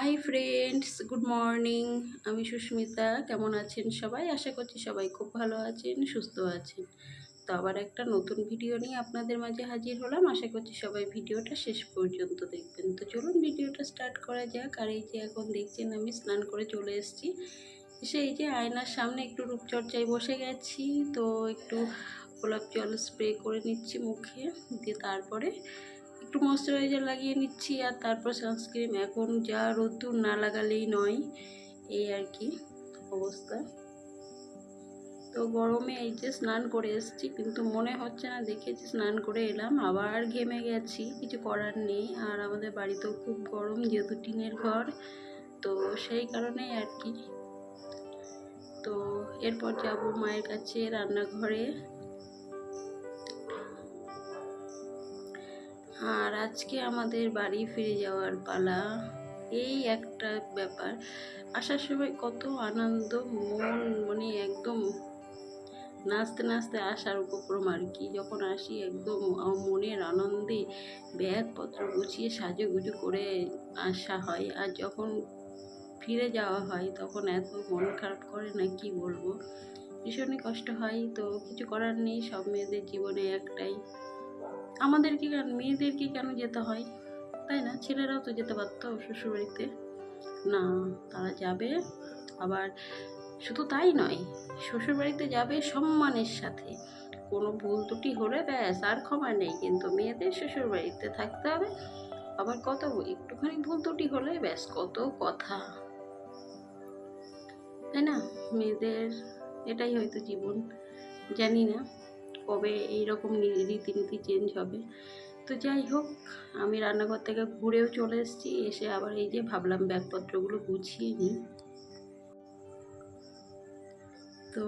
Hi friends, good morning. আমি সুস্মিতা। কেমন আছেন সবাই? আশা করছি সবাই খুব ভালো আছেন, সুস্থ আছেন। তো আবার একটা নতুন ভিডিও নিয়ে আপনাদের মাঝে হাজির হলাম। আশা করছি সবাই ভিডিওটা শেষ পর্যন্ত দেখবেন। তো চলুন ভিডিওটা স্টার্ট করা যাক। আর এই যে এখন দেখছেন আমি স্নান করে চলে এসেছি। এসে এই যে আয়নার সামনে একটু রূপচর্চায় বসে গেছি। তো একটু গোলাপ জল স্প্রে করে নিচ্ছি মুখে, দিয়ে তারপরে একটু ময়শ্চারাইজার লাগিয়ে নিচ্ছি, আর তারপর সানস্ক্রিন। এখন যা রোদ্দুর, না লাগালেই নয়, এই আর কি অবস্থা। তো গরমে এই যে স্নান করে এসেছি, কিন্তু মনে হচ্ছে না দেখে যে স্নান করে এলাম, আবার ঘেমে গেছি। কিছু করার নেই। আর আমাদের বাড়িতেও খুব গরম, যেহেতু টিনের ঘর, তো সেই কারণেই আর কি। তো এরপর যাব মায়ের কাছে রান্নাঘরে। আর আজকে আমাদের বাড়ি ফিরে যাওয়ার পালা। এই একটা ব্যাপার, আসার সময় কত আনন্দ, মানে একদম নাচতে নাচতে আসার উপক্রম আর কি। যখন আসি একদম মনের আনন্দে ব্যাগপত্র গুছিয়ে সাজুগুজু করে আসা হয়, আর যখন ফিরে যাওয়া হয় তখন এত মন খারাপ করে না কি বলবো, ভীষণই কষ্ট হয়। তো কিছু করার নেই, সব মেয়েদের জীবনে একটাই, আমাদেরকে কেন, মেয়েদেরকে কেন যেতে হয়, তাই না? ছেলেরাও তো যেতে পারতো শ্বশুরবাড়িতে। না, তারা যাবে। আবার শুধু তাই নয়, শ্বশুরবাড়িতে যাবে সম্মানের সাথে। কোনো ভুল ত্রুটি হলে ব্যাস আর ক্ষমা নেই, কিন্তু মেয়েদের শ্বশুরবাড়িতে থাকতে হবে। আবার কত একটুখানি ভুল ত্রুটি হলে ব্যাস কত কথা, তাই না? মেয়েদের এটাই হয়তো জীবন। জানি না কবে এইরকম রীতিনীতি চেঞ্জ হবে। তো যাই হোক, আমি রান্নাঘর থেকে ঘুরেও চলে এসেছি। এসে আবার এই যে ভাবলাম ব্যাগপত্রগুলো গুছিয়ে নিই। তো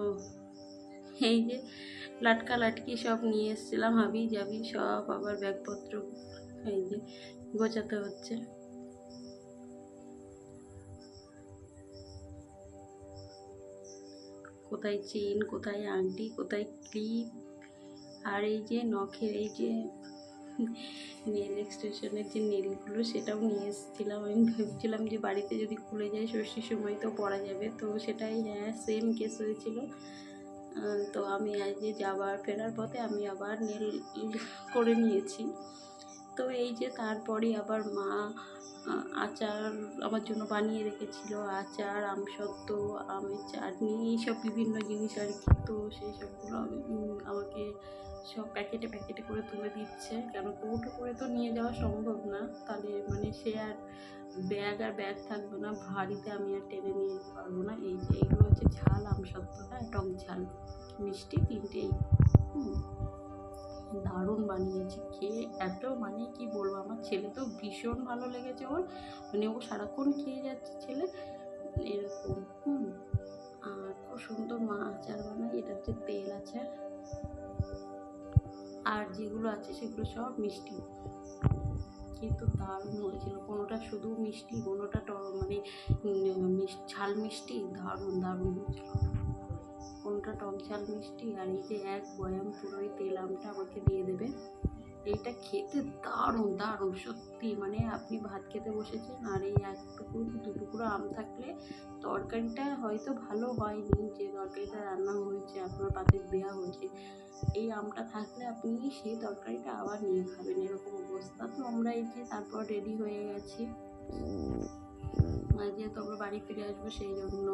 এই যে লাটকা লাটকি সব নিয়ে এসেছিলাম, হাবি যাবি সব আবার ব্যাগপত্র এই যে গোছাতে হচ্ছে। কোথায় চেন, কোথায় আংটি, কোথায় ক্লিপ, আর এই যে নখের এই যে নেল এক্সটেনশনের যে নেলগুলো, সেটাও নিয়ে এসেছিলাম। আমি ভেবেছিলাম যে বাড়িতে যদি খুলে যায় ষষ্ঠীর সময় তো পরা যাবে, তো সেটাই, হ্যাঁ, সেম কেস হয়েছিল। তো আমি আজ যে যাবার ফেরার পথে আমি আবার নেল করে নিয়েছি। তো এই যে তারপরে আবার মা আচার আমার জন্য বানিয়ে রেখেছিল, আচার, আমসত্ত্ব, আমের চাটনি, এইসব বিভিন্ন জিনিস আর কি। তো সেই সবগুলো আমাকে সব প্যাকেটে প্যাকেটে করে তুলে দিচ্ছে, কেন কৌটো করে তো নিয়ে যাওয়া সম্ভব না, তাহলে মানে সে আর ব্যাগ থাকবে না, ভারীতে আমি আর টেনে নিয়ে যেতে পারবো না। এই যে এইগুলো হচ্ছে ঝাল আমসত্ত্ব, হ্যাঁ, টক ঝাল মিষ্টি, তিনটেই দারুণ বানিয়েছে। খেয়ে এত, মানে কি বলবো, আমার ছেলে তো ভীষণ ভালো লেগেছে ওর, মানে ও সারাক্ষণ খেয়ে যাচ্ছে ছেলে এরকম। আর খুব সুন্দর মা আচার বানায়, এটা হচ্ছে তেল আচার। আর যেগুলো আছে সেগুলো সব মিষ্টি, কিন্তু দারুণ হয়েছিল। কোনোটা শুধু মিষ্টি, কোনোটা মানে ঝাল মিষ্টি, দারুণ দারুণ হয়েছিল। কোনটা টক ঝাল মিষ্টি। আর এই যে এক বয়াম পুরোই তেল আমটা আমাকে দিয়ে দেবে। এইটা খেতে দারুণ দারুণ সত্যি, মানে আপনি ভাত খেতে বসেছেন আর এই এক টুকরো দু টুকরো আম থাকলে, তরকারিটা হয়তো ভালো হয়নি, যে তরকারিটা রান্না হয়েছে আপনার পাতে দেওয়া হয়েছে, এই আমটা থাকলে আপনি সেই তরকারিটা আবার নিয়ে খাবেন, এরকম অবস্থা। তো আমরা এই যে তারপর রেডি হয়ে গেছি, যেহেতু আমরা বাড়ি ফিরে আসবো, সেই জন্য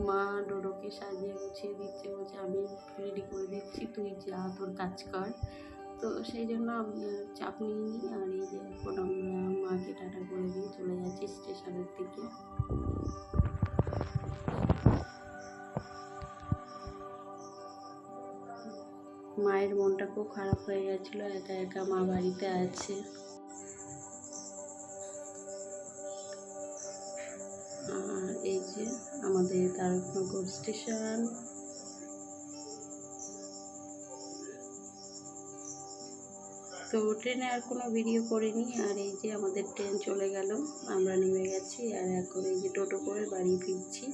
মা ডোডোকে সাজিয়ে গুছিয়ে দিচ্ছে, বলছে আমি রেডি করে দিচ্ছি, তুই যা তোর কাজ কর। তো সেই জন্য আমি চাপ নিইনি। আর এই যে এখন আমরা মাকে টাটা করে দিয়ে চলে যাচ্ছি স্টেশনের দিকে। মায়ের মনটা খুব খারাপ হয়ে গেছিলো, একা একা মা বাড়িতে আছে। আর এই যে আমাদের তারকনগর স্টেশন। তো ট্রেনে আর কোনো ভিডিও করিনি। আর এই যে আমাদের ট্রেন চলে গেল, আমরা নেমে গেছি, আর এখন এই যে টোটো করে বাড়ি ফিরছি।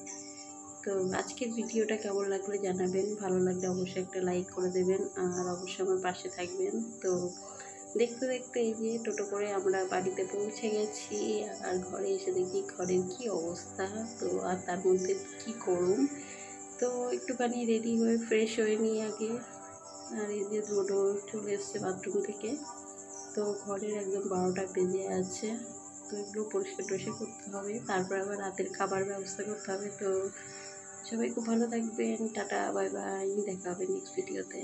তো আজকের ভিডিওটা কেমন লাগলো জানাবেন, ভালো লাগলে অবশ্যই একটা লাইক করে দেবেন, আর অবশ্যই আমার পাশে থাকবেন। তো দেখতে দেখতে এই যে টোটো করে আমরা বাড়িতে পৌঁছে গেছি। আর ঘরে এসে দেখি ঘরের কি অবস্থা, তো আর তার মধ্যে কি গরম। তো একটুখানি রেডি হয়ে ফ্রেশ হয়ে নিই আগে। আর এই যে টোটো চলে এসছে বাথরুম থেকে। তো ঘরের একদম 12টা বেজে আছে। তো এগুলো পরিষ্কার টরিষ্কার করতে হবে, তারপর আবার রাতের খাবার ব্যবস্থা করতে হবে। তো সবাই খুব ভালো থাকবেন, টাটা বাই বাই, দেখা হবে নেক্সট ভিডিওতে।